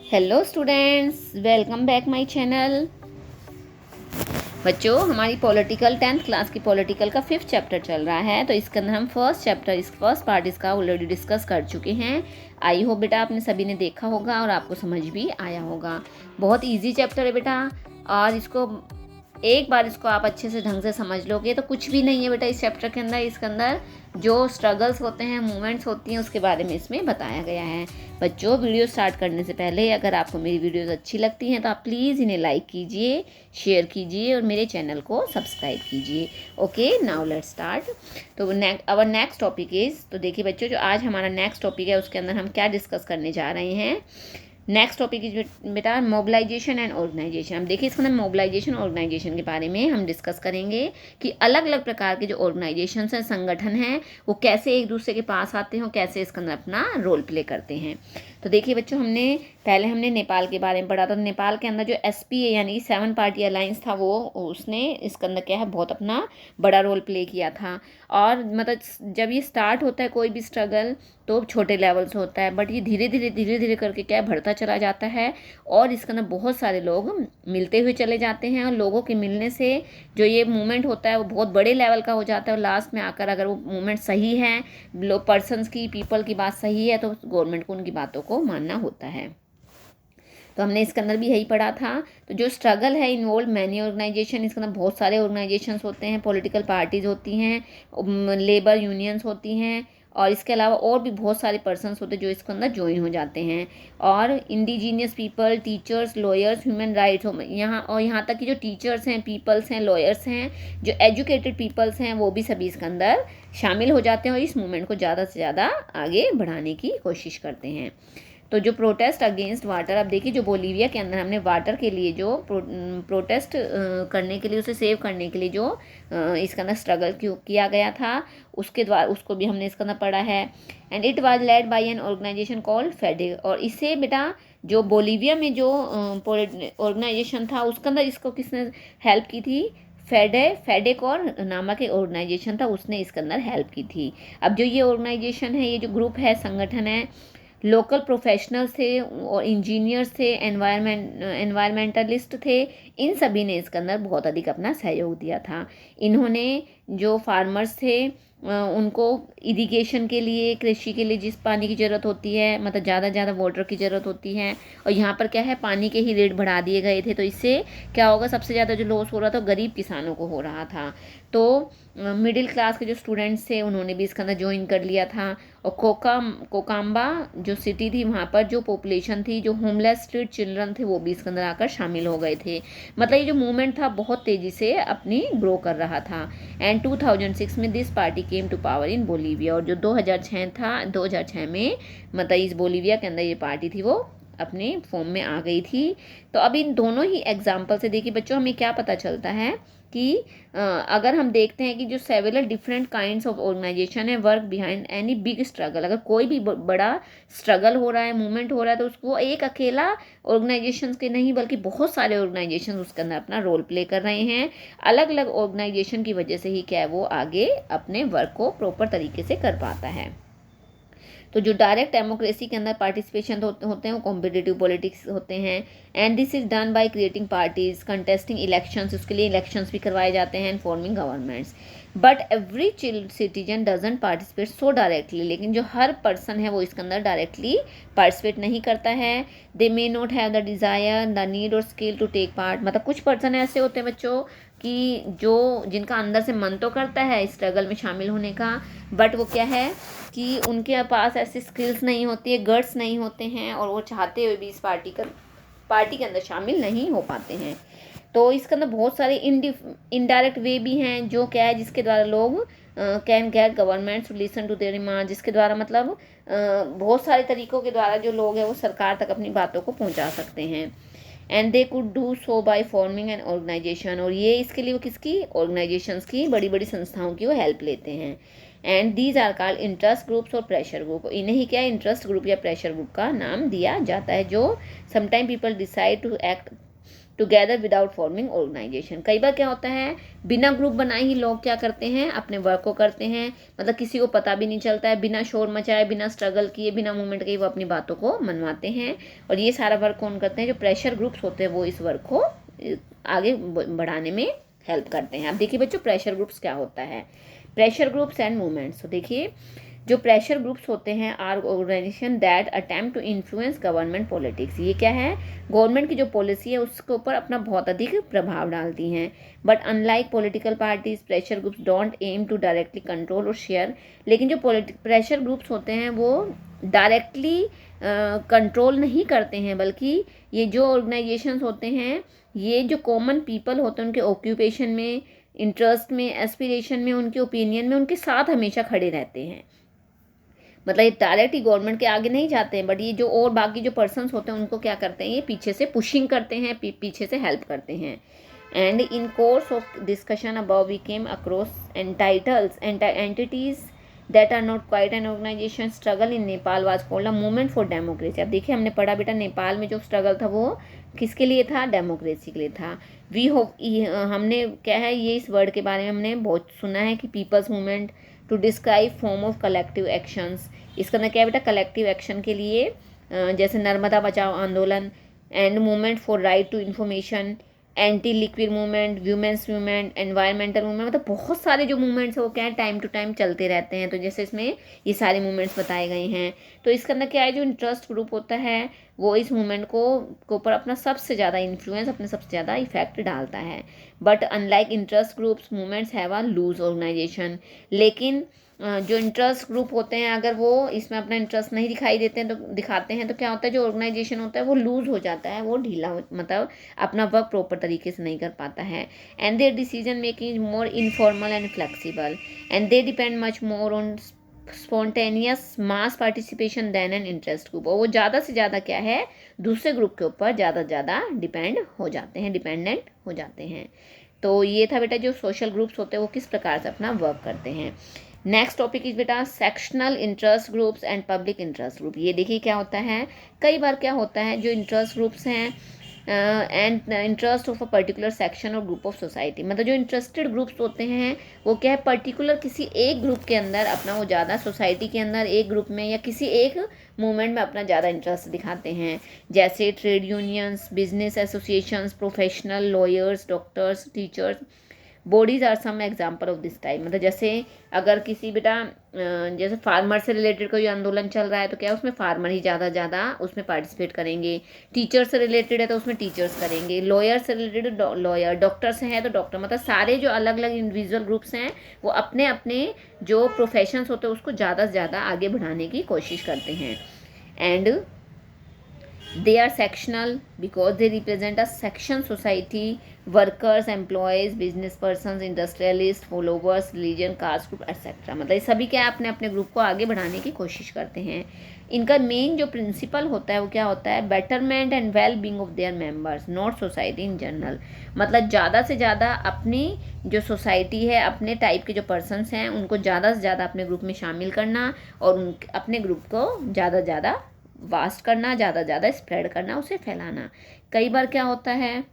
Hello students, welcome back my channel. बच्चों, हमारी political 10th class की पॉलिटिकल का 5th चैप्टर चल रहा है। तो इसके अंदर हम फर्स्ट पार्ट इसका ऑलरेडी डिस्कस कर चुके हैं। आई होप बेटा आपने सभी ने देखा होगा और आपको समझ भी आया होगा। बहुत इजी चैप्टर है बेटा, और एक बार इसको आप अच्छे से ढंग से समझ लोगे तो कुछ भी नहीं है बेटा इस चैप्टर के अंदर। इसके अंदर जो स्ट्रगल्स होते हैं, मूवमेंट्स होती हैं, उसके बारे में इसमें बताया गया है। बच्चों, वीडियो स्टार्ट करने से पहले अगर आपको मेरी वीडियोस अच्छी लगती हैं तो आप प्लीज़ इन्हें लाइक कीजिए, शेयर कीजिए और मेरे चैनल को सब्सक्राइब कीजिए। Okay, now let's start. तो आवर नेक्स्ट टॉपिक इज़, तो देखिए बच्चों, जो आज हमारा नेक्स्ट टॉपिक है उसके अंदर हम क्या डिस्कस करने जा रहे हैं। नेक्स्ट टॉपिक इज बेटा मोबिलाइजेशन एंड ऑर्गेनाइजेशन। हम देखिए इसके अंदर मोबिलाइजेशन ऑर्गेनाइजेशन के बारे में हम डिस्कस करेंगे कि अलग अलग प्रकार के जो ऑर्गेनाइजेशंस हैं, संगठन हैं, वो कैसे एक दूसरे के पास आते हैं और कैसे इसके अंदर अपना रोल प्ले करते हैं। तो देखिए बच्चों, पहले हमने नेपाल के बारे में पढ़ा था। तो नेपाल के अंदर जो SPA यानी 7 पार्टी अलायंस था, वो उसने इसके अंदर क्या है बहुत अपना बड़ा रोल प्ले किया था। और मतलब जब ये स्टार्ट होता है कोई भी स्ट्रगल तो छोटे लेवल से होता है, बट ये धीरे धीरे करके क्या बढ़ता चला जाता है और इसके अंदर बहुत सारे लोग मिलते हुए चले जाते हैं। और लोगों के मिलने से जो ये मूवमेंट होता है वो बहुत बड़े लेवल का हो जाता है। और लास्ट में आकर अगर वो मूवमेंट सही है, पर्सन्स की, पीपल की बात सही है, तो गवर्नमेंट को उनकी बातों को मानना होता है। तो हमने इसके अंदर भी यही पढ़ा था। तो जो स्ट्रगल है इन्वॉल्व मैनी ऑर्गेनाइजेशन, इसके अंदर बहुत सारे ऑर्गेनाइजेशंस होते हैं, पॉलिटिकल पार्टीज होती हैं, लेबर यूनियंस होती हैं, और इसके अलावा और भी बहुत सारे पर्सन्स होते हैं जो इसके अंदर ज्वाइन हो जाते हैं। और indigenous people, teachers, lawyers, human rights यहाँ तक कि जो टीचर्स हैं, पीपल्स हैं, लॉयर्स हैं, जो एजुकेटेड पीपल्स हैं, वो भी सभी इसके अंदर शामिल हो जाते हैं और इस मूवमेंट को ज़्यादा से ज़्यादा आगे बढ़ाने की कोशिश करते हैं। तो जो प्रोटेस्ट अगेंस्ट वाटर, अब देखिए जो बोलीविया के अंदर हमने वाटर के लिए जो प्रोटेस्ट करने के लिए, उसे सेव करने के लिए जो इसके अंदर स्ट्रगल किया गया था, उसके द्वारा उसको भी हमने इसके अंदर पढ़ा है। And it was led by an organisation called Fede. और इससे बेटा जो बोलीविया में जो ऑर्गेनाइजेशन था उसके अंदर इसको किसने हेल्प की थी? फेडेकॉर नामक एक ऑर्गेनाइजेशन था, उसने इसके अंदर हेल्प की थी। अब जो ये ऑर्गेनाइजेशन है, ये जो ग्रुप है, संगठन है, लोकल प्रोफेशनल्स थे और इंजीनियर्स थे, एनवायरमेंटलिस्ट थे, इन सभी ने इसके अंदर बहुत अधिक अपना सहयोग दिया था। इन्होंने जो फार्मर्स थे उनको इरिगेशन के लिए, कृषि के लिए जिस पानी की ज़रूरत होती है, मतलब ज़्यादा वाटर की ज़रूरत होती है, और यहाँ पर क्या है पानी के ही रेट बढ़ा दिए गए थे, तो इससे क्या होगा, सबसे ज़्यादा जो लॉस हो रहा था गरीब किसानों को हो रहा था। तो मिडिल क्लास के जो स्टूडेंट्स थे उन्होंने भी इसके अंदर ज्वाइन कर लिया था। और कोकाम्बा जो सिटी थी, वहाँ पर जो पॉपुलेशन थी, जो होमलेस स्ट्रीट चिल्ड्रन थे, वो भी इसके अंदर आकर शामिल हो गए थे। मतलब ये जो मूवमेंट था बहुत तेज़ी से अपनी ग्रो कर रहा था। एंड 2006 में this party came to power in Bolivia. और जो 2006 था, 2006 में मतलब इस बोलीविया के अंदर ये पार्टी थी वो अपने फॉर्म में आ गई थी। तो अब इन दोनों ही एग्जाम्पल से देखिए बच्चों, हमें क्या पता चलता है कि अगर हम देखते हैं कि जो several different kinds of organisation है work behind any big struggle, अगर कोई भी बड़ा स्ट्रगल हो रहा है, मूवमेंट हो रहा है, तो उसको एक अकेला ऑर्गेनाइजेशंस के नहीं बल्कि बहुत सारे ऑर्गेनाइजेशन उसके अंदर अपना रोल प्ले कर रहे हैं। अलग अलग ऑर्गेनाइजेशन की वजह से ही क्या है वो आगे अपने वर्क को प्रॉपर तरीके से कर पाता है। तो जो डायरेक्ट डेमोक्रेसी के अंदर पार्टिसिपेशन होते हैं वो कॉम्पिटिटिव पॉलिटिक्स होते हैं। And this is done by creating parties, contesting elections, उसके लिए इलेक्शंस भी करवाए जाते हैं, and forming governments. But every citizen doesn't participate so directly, लेकिन जो हर पर्सन है वो इसके अंदर डायरेक्टली पार्टिसिपेट नहीं करता है। They may not have the desire, the need और स्किल टू टेक पार्ट। मतलब कुछ पर्सन ऐसे होते हैं बच्चों कि जिनका अंदर से मन तो करता है स्ट्रगल में शामिल होने का, बट वो क्या है कि उनके पास ऐसी स्किल्स नहीं होती है, गट्स नहीं होते हैं, और वो चाहते हुए भी इस पार्टी के अंदर शामिल नहीं हो पाते हैं। तो इसके अंदर बहुत सारे इनडायरेक्ट वे भी हैं जो क्या है, जिसके द्वारा लोग can get government to listen to their demand, जिसके द्वारा मतलब बहुत सारे तरीक़ों के द्वारा जो लोग हैं वो सरकार तक अपनी बातों को पहुंचा सकते हैं। And they could do so by forming an organisation, और ये इसके लिए वो किसकी, ऑर्गेनाइजेशंस की, बड़ी बड़ी संस्थाओं की वो हेल्प लेते हैं। And these are called interest groups और प्रेशर ग्रुप। इन्हें ही क्या इंटरेस्ट ग्रुप या प्रेशर ग्रुप का नाम दिया जाता है, जो sometime people decide to act together without forming organisation. कई बार क्या होता है, बिना ग्रुप बनाए ही लोग क्या करते हैं, अपने वर्क को करते हैं, मतलब किसी को पता भी नहीं चलता है, बिना शोर मचाए, बिना स्ट्रगल किए, बिना मूवमेंट किए वो अपनी बातों को मनवाते हैं। और ये सारा वर्क कौन करते हैं, जो प्रेशर ग्रुप्स होते हैं वो इस वर्क को आगे बढ़ाने में हेल्प करते हैं। अब देखिए बच्चों, प्रेशर ग्रुप्स क्या होता है, प्रेशर ग्रुप्स एंड मूवमेंट्स। तो देखिए, जो प्रेशर ग्रुप्स होते हैं are organisation that attempt to influence government politics. ये क्या है, गवर्नमेंट की जो पॉलिसी है उसके ऊपर अपना बहुत अधिक प्रभाव डालती हैं। But unlike political parties, pressure groups don't aim to directly control or share. लेकिन जो प्रेशर ग्रुप्स होते हैं वो डायरेक्टली कंट्रोल नहीं करते हैं, बल्कि ये जो ऑर्गेनाइजेशंस होते हैं, ये जो कॉमन पीपल होते हैं उनके ऑक्यूपेशन में, इंटरेस्ट में, एस्पिरेशन में, उनके ओपिनियन में उनके साथ हमेशा खड़े रहते हैं। मतलब ये डायरेक्ट ही गवर्नमेंट के आगे नहीं जाते हैं, बट ये जो और बाकी जो पर्सन्स होते हैं उनको क्या करते हैं, ये पीछे से पुशिंग करते हैं, पीछे से हेल्प करते हैं। And in course of discussion above we came across entities that are not quite an organisation struggle in Nepal was called a movement for democracy. अब देखिए, हमने पढ़ा बेटा, नेपाल में जो स्ट्रगल था वो किसके लिए था, डेमोक्रेसी के लिए था। वी होप, हमने क्या है, ये इस वर्ड के बारे में हमने बहुत सुना है कि people's movement to describe form of collective actions. इसका ना क्या है बेटा, कलेक्टिव एक्शन के लिए, जैसे Narmada Bachao Andolan, and movement for right to information, anti liquid movement, women's movement, environmental movement, मतलब बहुत सारे जो मूवमेंट्स हैं वो क्या है, टाइम टू टाइम चलते रहते हैं। तो जैसे इसमें ये सारे मूवमेंट्स बताए गए हैं। तो इसके अंदर क्या है, जो इंटरेस्ट ग्रुप होता है वो इस मूवमेंट को ऊपर अपना सबसे ज़्यादा इन्फ्लुएंस, अपने सबसे ज़्यादा इफेक्ट डालता है। But unlike interest groups, movements have a loose organisation. लेकिन जो इंटरेस्ट ग्रुप होते हैं, अगर वो इसमें अपना इंटरेस्ट नहीं दिखाते हैं तो क्या होता है, जो ऑर्गेनाइजेशन होता है वो लूज हो जाता है, वो ढीला मतलब अपना वर्क प्रॉपर तरीके से नहीं कर पाता है। And their decision making is more informal and flexible, and they depend much more on spontaneous mass participation than an interest group. और वो ज़्यादा से ज़्यादा क्या है, दूसरे ग्रुप के ऊपर ज़्यादा से ज़्यादा डिपेंडेंट हो जाते हैं। तो ये था बेटा, जो सोशल ग्रुप्स होते हैं वो किस प्रकार से अपना वर्क करते हैं। नेक्स्ट टॉपिक इज बेटा sectional interest groups and public interest group. ये देखिए क्या होता है, कई बार क्या होता है, जो इंटरेस्ट ग्रुप्स हैं and interest of a particular section और ग्रुप ऑफ सोसाइटी, मतलब जो इंटरेस्टेड ग्रुप्स होते हैं वो क्या है, पर्टिकुलर किसी एक ग्रुप के अंदर अपना, वो ज़्यादा सोसाइटी के अंदर एक ग्रुप में या किसी एक मूवमेंट में अपना ज़्यादा इंटरेस्ट दिखाते हैं। जैसे trade unions, business associations, professional, lawyers, doctors, teachers, bodies are some example of this type. मतलब जैसे अगर किसी बेटा जैसे फार्मर से रिलेटेड कोई आंदोलन चल रहा है तो क्या उसमें फार्मर ही ज़्यादा उसमें पार्टिसिपेट करेंगे। टीचर से रिलेटेड है तो उसमें टीचर्स करेंगे। लॉयर से रिलेटेड लॉयर, डॉक्टर से है तो डॉक्टर, मतलब सारे जो अलग अलग इंडिविजुअल ग्रुप्स हैं वो अपने अपने जो प्रोफेशंस होते हैं उसको ज़्यादा से ज़्यादा आगे बढ़ाने की कोशिश करते हैं। And they are sectional because they represent a section society, workers, employees, business persons, industrialists, followers, religion, caste group etc. मतलब ये सभी क्या अपने अपने ग्रुप को आगे बढ़ाने की कोशिश करते हैं। इनका मेन जो प्रिंसिपल होता है वो क्या होता है, betterment and well being of their members, not society in general. मतलब ज़्यादा से ज़्यादा अपनी जो सोसाइटी है, अपने टाइप के जो पर्सनस हैं उनको ज़्यादा से ज़्यादा अपने ग्रुप में शामिल करना और अपने ग्रुप को ज़्यादा से ज़्यादा वास्ट करना, ज़्यादा ज़्यादा स्प्रेड करना, उसे फैलाना। कई बार क्या होता है,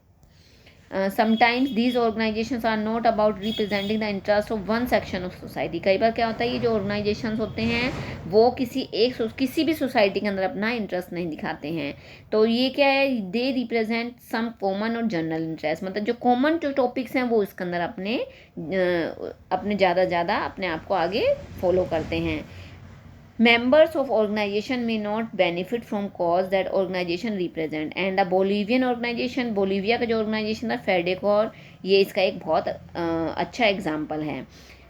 sometimes these organisations are not about representing the interest of one section of society. कई बार क्या होता है, ये जो ऑर्गेनाइजेशंस होते हैं वो किसी भी सोसाइटी के अंदर अपना इंटरेस्ट नहीं दिखाते हैं। तो ये क्या है, दे रिप्रेजेंट सम कॉमन और जनरल इंटरेस्ट, मतलब जो कॉमन जो टॉपिक्स हैं वो इसके अंदर अपने ज़्यादा अपने आप को आगे फॉलो करते हैं। Members of organization may not benefit from cause that organization represent and the Bolivian organization, Bolivia का जो ऑर्गेनाइजेशन था फेडेकोर, ये इसका एक बहुत अच्छा एग्जाम्पल है।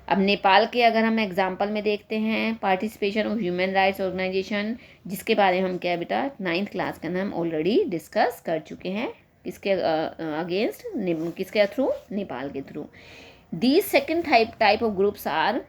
अब नेपाल के अगर हम एग्जाम्पल में देखते हैं, participation of human rights organisation, जिसके बारे में हम क्या बेटा 9th क्लास के अंदर हम ऑलरेडी डिस्कस कर चुके हैं, किसके अगेंस्ट, किसके थ्रू, नेपाल के through. These second type of groups are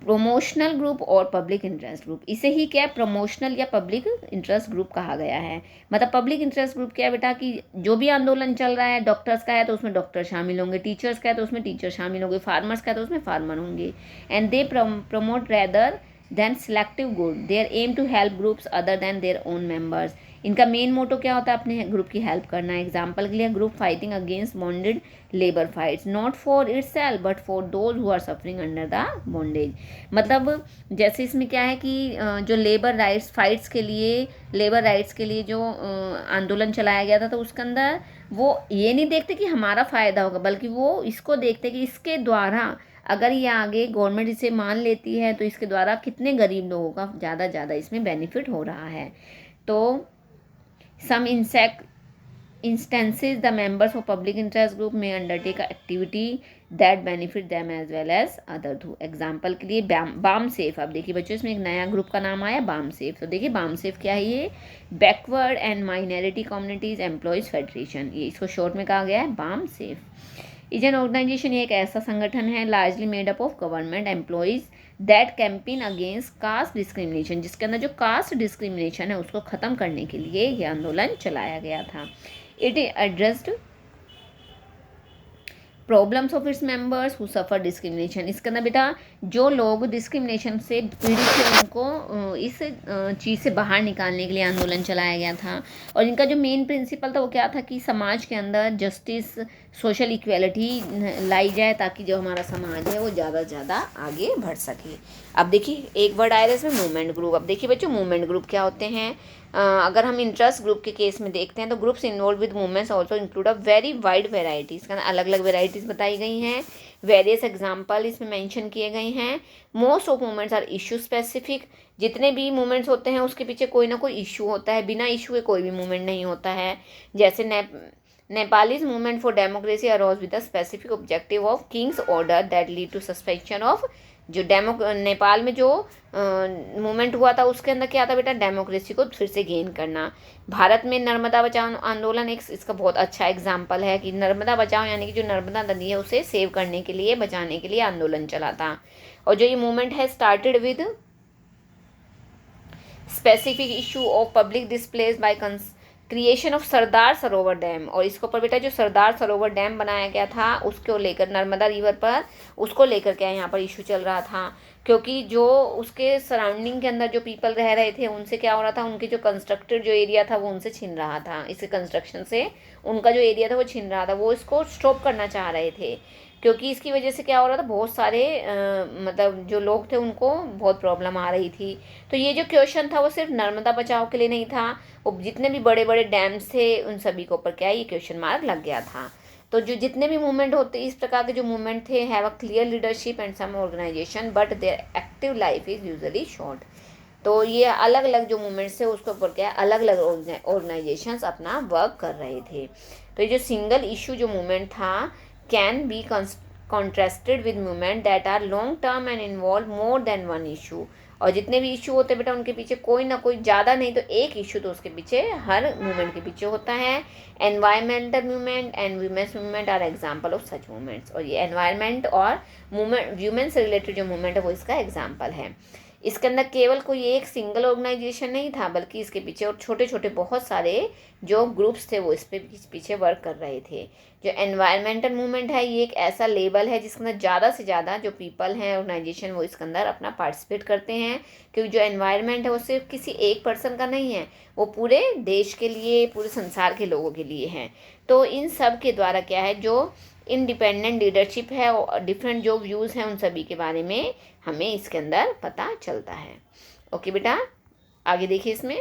promotional group और पब्लिक इंटरेस्ट ग्रुप। इसे ही क्या प्रमोशनल या पब्लिक इंटरेस्ट ग्रुप कहा गया है। मतलब पब्लिक इंटरेस्ट ग्रुप क्या है बेटा, कि जो भी आंदोलन चल रहा है, डॉक्टर्स का है तो उसमें डॉक्टर शामिल होंगे, टीचर्स का है तो उसमें टीचर शामिल होंगे, फार्मर्स का है तो उसमें फार्मर होंगे। And they promote rather than selective good, their aim to help groups other than their own members. इनका मेन मोटो क्या होता है, अपने ग्रुप की हेल्प करना। एग्जाम्पल के लिए group fighting against bonded labour fights not for itself but for those who are suffering under the bondage. मतलब जैसे इसमें क्या है कि जो लेबर राइट्स फाइट्स के लिए, लेबर राइट्स के लिए जो आंदोलन चलाया गया था, तो उसके अंदर वो ये नहीं देखते कि हमारा फ़ायदा होगा, बल्कि वो इसको देखते कि इसके द्वारा अगर ये आगे गवर्नमेंट इसे मान लेती है तो इसके द्वारा कितने गरीब लोगों का ज़्यादा इसमें बेनिफिट हो रहा है। तो some instances the members of public interest group may undertake a activity that benefit them as well as other through। Example के लिए बाम सेफ। अब देखिए बच्चों, इसमें एक नया ग्रुप का नाम आया बाम सेफ। तो देखिए बाम सेफ क्या है, ये backward and minority communities employees federation, ये इसको शॉर्ट में कहा गया है BAMCEF. Is an organisation, ये एक ऐसा संगठन है largely made up of government employees that campaign against caste discrimination, जिसके अंदर जो कास्ट डिस्क्रिमिनेशन है उसको ख़त्म करने के लिए ये आंदोलन चलाया गया था। It addressed problems of its members who suffer discrimination. इसके अंदर बेटा जो लोग डिस्क्रिमिनेशन से पीड़ित थे उनको इस चीज़ से बाहर निकालने के लिए आंदोलन चलाया गया था। और इनका जो मेन प्रिंसिपल था वो क्या था कि समाज के अंदर जस्टिस, सोशल इक्वेलिटी लाई जाए ताकि जो हमारा समाज है वो ज़्यादा से ज़्यादा आगे बढ़ सके। अब देखिए एक वर्ड आया इसमें मूवमेंट ग्रुप। अब देखिए बच्चों मूवमेंट ग्रुप क्या होते हैं। अगर हम इंटरेस्ट ग्रुप के केस में देखते हैं तो groups involve with movements also include a very wide varieties, अलग अलग वेराइटीज़ बताई गई हैं। वेरियस एग्जाम्पल इसमें मेंशन किए गए हैं। Most of movements are issue specific, जितने भी मूवमेंट्स होते हैं उसके पीछे कोई ना कोई इशू होता है, बिना इशू के कोई भी मूवमेंट नहीं होता है। जैसे Nepalese movement for democracy arose with a specific objective of king's order that lead to suspension of, जो नेपाल में जो मूवमेंट हुआ था उसके अंदर क्या था बेटा, डेमोक्रेसी को फिर से गेन करना। भारत में नर्मदा बचाओ आंदोलन एक इसका बहुत अच्छा एग्जाम्पल है कि नर्मदा बचाओ यानी कि जो नर्मदा नदी है उसे सेव करने के लिए, बचाने के लिए आंदोलन चला था। और जो ये मूवमेंट है started with specific issue of public displace by creation of Sardar Sarovar dam. और इसके ऊपर बेटा जो सरदार सरोवर डैम बनाया गया था उसको लेकर, नर्मदा रिवर पर, उसको लेकर क्या यहाँ पर इशू चल रहा था, क्योंकि जो उसके सराउंडिंग के अंदर जो पीपल रह रहे थे उनसे क्या हो रहा था, उनके जो कंस्ट्रक्टेड जो एरिया था वो उनसे छिन रहा था। इस कंस्ट्रक्शन से उनका जो एरिया था वो छिन रहा था, वो इसको स्टॉप करना चाह रहे थे, क्योंकि इसकी वजह से क्या हो रहा था, बहुत सारे मतलब जो लोग थे उनको बहुत प्रॉब्लम आ रही थी। तो ये जो क्वेश्चन था वो सिर्फ नर्मदा बचाओ के लिए नहीं था, वो जितने भी बड़े बड़े डैम्स थे उन सभी के ऊपर क्या ये क्वेश्चन मार्क लग गया था। तो जो जितने भी मूवमेंट होते इस प्रकार के जो मूवमेंट थे have a clear leadership and some organisation but their active life is usually short. तो ये अलग अलग जो मूवमेंट्स थे उसके ऊपर क्या अलग अलग ऑर्गेनाइजेशंस अपना वर्क कर रहे थे। तो ये जो सिंगल इशू जो मूवमेंट था can be contrasted with movement that are long term and involve more than one issue। और जितने भी इशू होते हैं बेटा उनके पीछे कोई ना कोई, ज़्यादा नहीं तो एक इशू तो उसके पीछे हर मूवमेंट के पीछे होता है। Environmental movement and women's movement are example of such movements. और ये एनवायरमेंट और मूवमेंट वुमेन से रिलेटेड जो मूवमेंट है वो इसका एग्जाम्पल है। इसके अंदर केवल कोई एक सिंगल ऑर्गेनाइजेशन नहीं था बल्कि इसके पीछे और छोटे छोटे बहुत सारे जो ग्रुप्स थे वो इस पे पीछे वर्क कर रहे थे। जो एनवायरमेंटल मूवमेंट है ये एक ऐसा लेबल है जिसके अंदर ज़्यादा से ज़्यादा जो पीपल हैं, ऑर्गेनाइजेशन, वो इसके अंदर अपना पार्टिसिपेट करते हैं, क्योंकि जो एनवायरमेंट है वो सिर्फ किसी एक पर्सन का नहीं है, वो पूरे देश के लिए, पूरे संसार के लोगों के लिए है। तो इन सब के द्वारा क्या है, जो इंडिपेंडेंट लीडरशिप है और डिफरेंट जो व्यूज़ हैं उन सभी के बारे में हमें इसके अंदर पता चलता है। ओके बेटा, आगे देखिए इसमें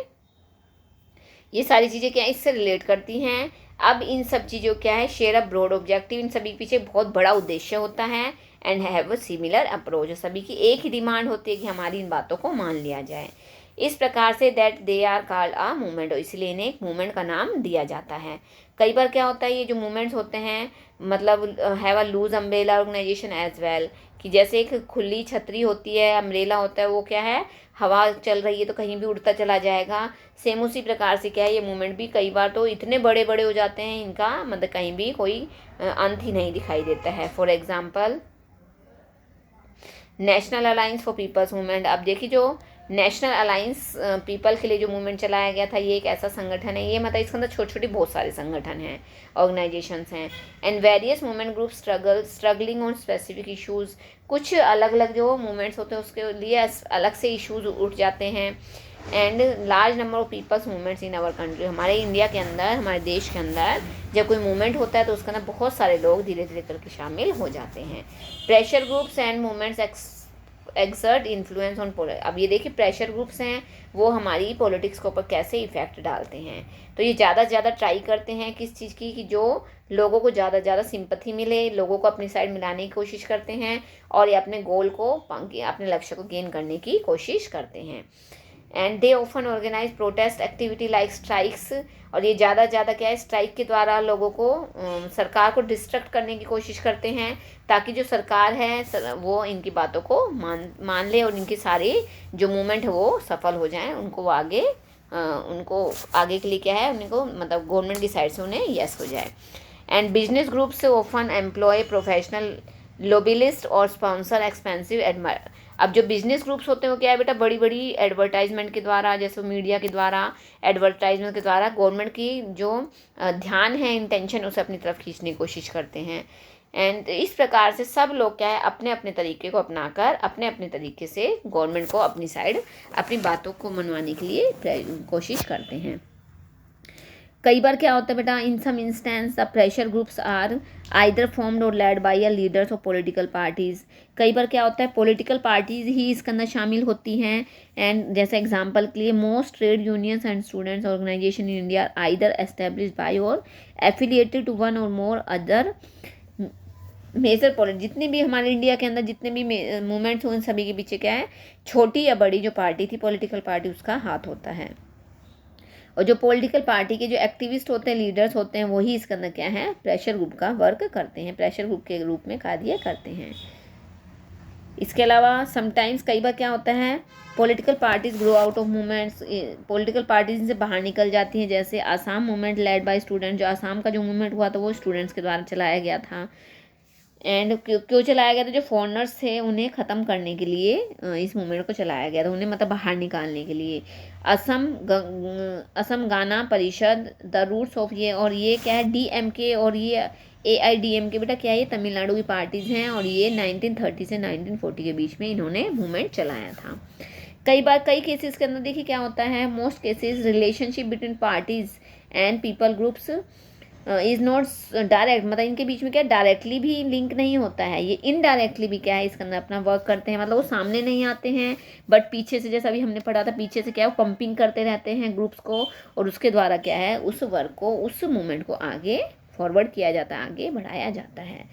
ये सारी चीज़ें क्या इससे रिलेट करती हैं। अब इन सब चीज़ों क्या है, शेयर अ ब्रॉड ऑब्जेक्टिव, इन सभी के पीछे बहुत बड़ा उद्देश्य होता है। And have a similar approach, सभी की एक ही डिमांड होती है कि हमारी इन बातों को मान लिया जाए। इस प्रकार से that they are called a movement, इसलिए इन्हें एक मूवमेंट का नाम दिया जाता है। कई बार क्या होता है ये जो मूवमेंट्स होते हैं मतलब have a loose umbrella organisation as well, कि जैसे एक खुली छतरी होती है, अम्ब्रेला होता है, वो क्या है हवा चल रही है तो कहीं भी उड़ता चला जाएगा। सेम उसी प्रकार से क्या है ये मूवमेंट भी कई बार तो इतने बड़े बड़े हो जाते हैं इनका मतलब कहीं भी कोई अंत ही नहीं दिखाई देता है। For example national alliance for people's movement. अब देखिए जो नेशनल अलायंस पीपल के लिए जो मूवमेंट चलाया गया था ये एक ऐसा संगठन है, ये मतलब इसके अंदर छोटे छोटे बहुत सारे संगठन हैं, ऑर्गेनाइजेशंस हैं। And various movement group struggling on specific issues कुछ अलग अलग जो मूवमेंट्स होते हैं उसके लिए अलग से इश्यूज उठ जाते हैं। And large number of peoples movements in our country, हमारे इंडिया के अंदर, हमारे देश के अंदर जब कोई मूवमेंट होता है तो उसके अंदर बहुत सारे लोग धीरे धीरे करके शामिल हो जाते हैं। Pressure groups and movements exert influence on अब ये देखिए प्रेशर ग्रुप्स हैं वो हमारी पॉलिटिक्स के ऊपर कैसे इफेक्ट डालते हैं। तो ये ज़्यादा से ज़्यादा ट्राई करते हैं किस चीज़ की, कि जो लोगों को ज़्यादा से ज़्यादा सिंपैथी मिले, लोगों को अपनी साइड मिलाने की कोशिश करते हैं और ये अपने गोल को, अपने लक्ष्य को गेन करने की कोशिश करते हैं। And they often organise protest activity like strikes, और ये ज़्यादा से ज़्यादा क्या है, स्ट्राइक के द्वारा लोगों को, सरकार को डिस्ट्रैक्ट करने की कोशिश करते हैं ताकि जो सरकार है वो इनकी बातों को मान ले और इनकी सारी जो मूवमेंट है वो सफल हो जाएं, उनको आगे के लिए क्या है, उनको मतलब गवर्नमेंट की साइड से उन्हें यस हो जाए। एंड बिजनेस ग्रुप से ऑफन एम्प्लॉय प्रोफेशनल लोबिलिस्ट और स्पॉन्सर एक्सपेंसिव अब जो बिजनेस ग्रुप्स होते हैं वो क्या है बेटा, बड़ी बड़ी एडवर्टाइजमेंट के द्वारा, जैसे मीडिया के द्वारा, एडवर्टाइजमेंट के द्वारा गवर्नमेंट की जो ध्यान है, इंटेंशन, उसे अपनी तरफ खींचने की कोशिश करते हैं। एंड इस प्रकार से सब लोग क्या है, अपने अपने तरीके को अपनाकर अपने अपने तरीके से गवर्नमेंट को अपनी साइड, अपनी बातों को मनवाने के लिए कोशिश करते हैं। कई बार क्या होता है बेटा, in some instance the pressure groups are either formed or led by a leaders of political parties. कई बार क्या होता है, पॉलिटिकल पार्टीज़ ही इसके अंदर शामिल होती हैं। एंड जैसे एग्जांपल के लिए, most trade unions and students organisation in India either established by or affiliated to one or more other major politics. जितने भी हमारे इंडिया के अंदर जितने भी मूवमेंट्स हुए, उन सभी के पीछे क्या है, छोटी या बड़ी जो पार्टी थी, पॉलिटिकल पार्टी, उसका हाथ होता है। और जो पॉलिटिकल पार्टी के जो एक्टिविस्ट होते हैं, लीडर्स होते हैं, वही इसके अंदर क्या है, प्रेशर ग्रुप का वर्क करते हैं, प्रेशर ग्रुप के रूप में कार्य करते हैं। इसके अलावा समटाइम्स कई बार क्या होता है, political parties grow out of movements, political parties से बाहर निकल जाती हैं। जैसे Assam movement led by student, जो आसाम का जो मूवमेंट हुआ था वो स्टूडेंट्स के द्वारा चलाया गया था। एंड क्यों चलाया गया था, जो फॉरेनर्स थे उन्हें ख़त्म करने के लिए इस मूवमेंट को चलाया गया था, उन्हें मतलब बाहर निकालने के लिए। असम गाना परिषद, द रूट्स ऑफ ये, और ये क्या है, डीएमके और ये एआईडीएमके बेटा क्या है, ये तमिलनाडु की पार्टीज़ हैं और ये 1930 से 1940 के बीच में इन्होंने मूवमेंट चलाया था। कई बार कई केसेस के अंदर देखिए क्या होता है, most cases relationship between parties and people groups is not direct, मतलब इनके बीच में क्या डायरेक्टली भी लिंक नहीं होता है, ये इनडायरेक्टली भी क्या है इसके अंदर अपना वर्क करते हैं। मतलब वो सामने नहीं आते हैं बट पीछे से, जैसा अभी हमने पढ़ा था, पीछे से क्या है, वो पंपिंग करते रहते हैं ग्रुप्स को और उसके द्वारा क्या है, उस वर्क को, उस मूवमेंट को आगे फॉरवर्ड किया जाता है, आगे बढ़ाया जाता है।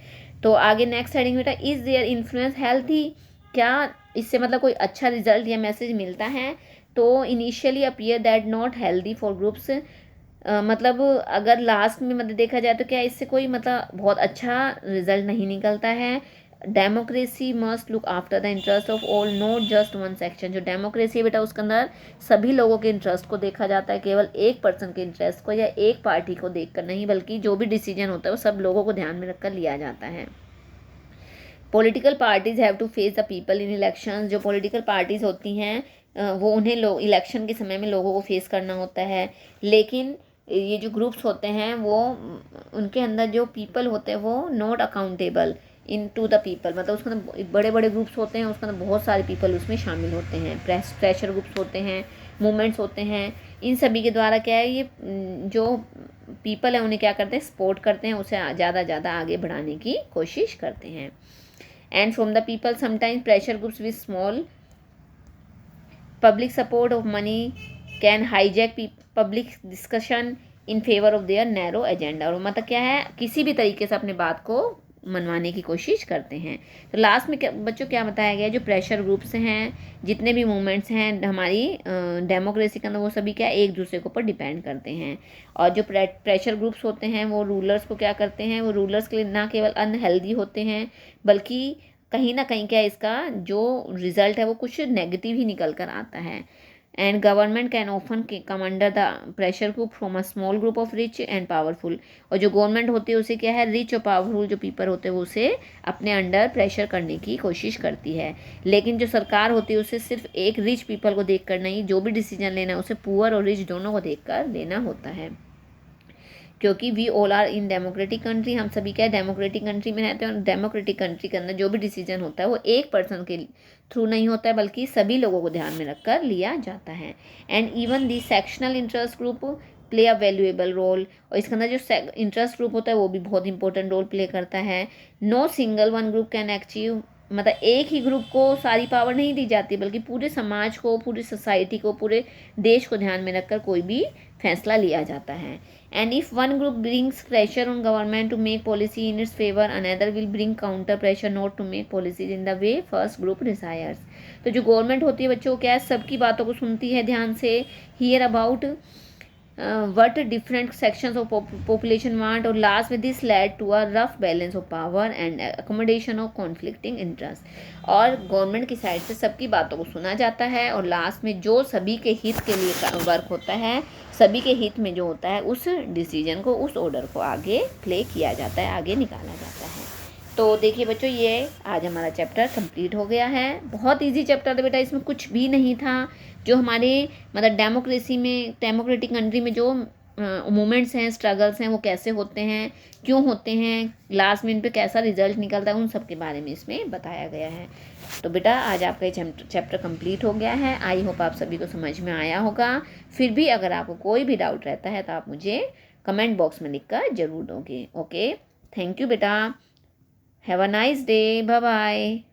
तो आगे नेक्स्ट हेडिंग बेटा, इज़ देयर इन्फ्लुएंस हेल्थी, क्या इससे मतलब कोई अच्छा रिजल्ट या मैसेज मिलता है। तो initially appear that not healthy for groups, मतलब अगर लास्ट में मतलब देखा जाए तो क्या इससे कोई मतलब बहुत अच्छा रिजल्ट नहीं निकलता है। Democracy must look after the interest of all, not just one section. जो डेमोक्रेसी है बेटा उसके अंदर सभी लोगों के इंटरेस्ट को देखा जाता है, केवल एक पर्सन के इंटरेस्ट को या एक पार्टी को देखकर नहीं, बल्कि जो भी डिसीजन होता है वो सब लोगों को ध्यान में रखकर लिया जाता है। Political parties have to face the people in elections, जो पॉलिटिकल पार्टीज़ होती हैं वो उन्हें इलेक्शन के समय में लोगों को फेस करना होता है। लेकिन ये जो ग्रुप्स होते हैं वो, उनके अंदर जो पीपल होते हैं वो not accountable in to the people, मतलब उसके अंदर बड़े बड़े ग्रुप्स होते हैं, उसके अंदर बहुत सारे पीपल उसमें शामिल होते हैं। प्रेशर ग्रुप्स होते हैं, मूवमेंट्स होते हैं, इन सभी के द्वारा क्या है, ये जो पीपल है उन्हें क्या करते हैं, सपोर्ट करते हैं, उसे ज़्यादा ज़्यादा आगे बढ़ाने की कोशिश करते हैं। And from the people sometimes pressure groups with small public support of money can hijack public discussion in favour of their narrow agenda, और मतलब क्या है, किसी भी तरीके से अपने बात को मनवाने की कोशिश करते हैं। तो लास्ट में क्या बच्चों क्या बताया गया, जो प्रेशर ग्रुप्स हैं, जितने भी मूवमेंट्स हैं हमारी डेमोक्रेसी के अंदर, वो सभी क्या एक दूसरे के ऊपर डिपेंड करते हैं। और जो प्रेशर ग्रुप्स होते हैं वो रूलर्स को क्या करते हैं, वो रूलर्स के लिए ना केवल अनहेल्दी होते हैं बल्कि कहीं ना कहीं क्या इसका जो रिजल्ट है वो कुछ नेगेटिव ही निकल कर आता है। And government can often come under the pressure group from a small group of rich and powerful, और जो गवर्नमेंट होती है उसे क्या है, रिच और पावरफुल जो पीपल होते हैं वो उसे अपने अंडर प्रेशर करने की कोशिश करती है। लेकिन जो सरकार होती है उसे सिर्फ एक रिच पीपल को देख कर नहीं, जो भी डिसीजन लेना है उसे पुअर और रिच दोनों को देख कर लेना होता है। क्योंकि we all are in democratic country, हम सभी क्या डेमोक्रेटिक कंट्री में रहते हैं, और डेमोक्रेटिक कंट्री के अंदर जो भी डिसीजन होता है वो एक पर्सन के थ्रू नहीं होता है, बल्कि सभी लोगों को ध्यान में रखकर लिया जाता है। And even the sectional interest group play a valuable role, और इसके अंदर जो इंटरेस्ट ग्रुप होता है वो भी बहुत इंपॉर्टेंट रोल प्ले करता है। No single one group can achieve, मतलब एक ही ग्रुप को सारी पावर नहीं दी जाती, बल्कि पूरे समाज को, पूरी सोसाइटी को, पूरे देश को ध्यान में रखकर कोई भी फैसला लिया जाता है। And if one group brings pressure on government to make policy in its favour, another will bring counter pressure not to make policies in the way first group desires. तो जो गवर्नमेंट होती है बच्चों, क्या है, सबकी बातों को सुनती है ध्यान से, here about what different sections of population want, और लास्ट में this led to a rough balance of power and accommodation of conflicting interest। और गवर्नमेंट की साइड से सबकी बातों को सुना जाता है, और लास्ट में जो सभी के हित के लिए वर्क होता है, सभी के हित में जो होता है, उस डिसीजन को, उस ऑर्डर को आगे प्ले किया जाता है, आगे निकाला जाता है। तो देखिए बच्चों, ये आज हमारा चैप्टर कंप्लीट हो गया है। बहुत इजी चैप्टर था बेटा, इसमें कुछ भी नहीं था। जो हमारे मतलब डेमोक्रेसी में, डेमोक्रेटिक कंट्री में जो मूवमेंट्स हैं, स्ट्रगल्स हैं, वो कैसे होते हैं, क्यों होते हैं, लास्ट में इन पे कैसा रिजल्ट निकलता है, उन सब के बारे में इसमें बताया गया है। तो बेटा आज आपका ये चैप्टर कंप्लीट हो गया है। आई होप आप सभी को समझ में आया होगा। फिर भी अगर आपको कोई भी डाउट रहता है तो आप मुझे कमेंट बॉक्स में लिखकर ज़रूर दोगे। ओके, थैंक यू बेटा। Have a nice day. Bye bye.